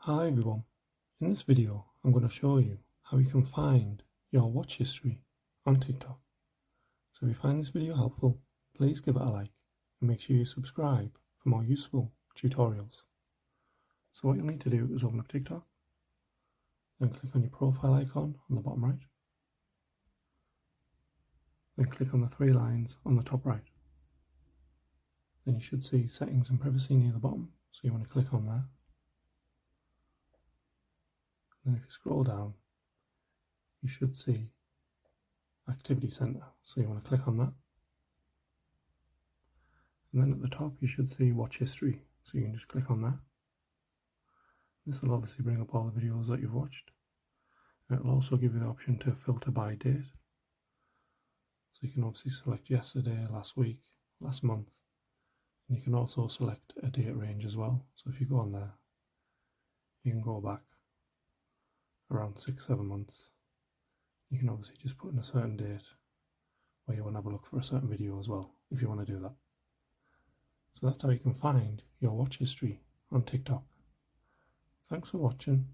Hi everyone, in this video I'm going to show you how you can find your watch history on TikTok. So if you find this video helpful, please give it a like and make sure you subscribe for more useful tutorials. So what you'll need to do is open up TikTok, then click on your profile icon on the bottom right, then click on the three lines on the top right. Then you should see settings and privacy near the bottom, so you want to click on that. Then if you scroll down, you should see Activity Center, so you want to click on that. And then at the top you should see Watch History, so you can just click on that. This will obviously bring up all the videos that you've watched. And it will also give you the option to filter by date. So you can obviously select yesterday, last week, last month. And you can also select a date range as well. So if you go on there, you can go back around 6-7 months. You can obviously just put in a certain date where you want to have a look for a certain video as well, if you want to do that. So that's how you can find your watch history on TikTok. Thanks for watching.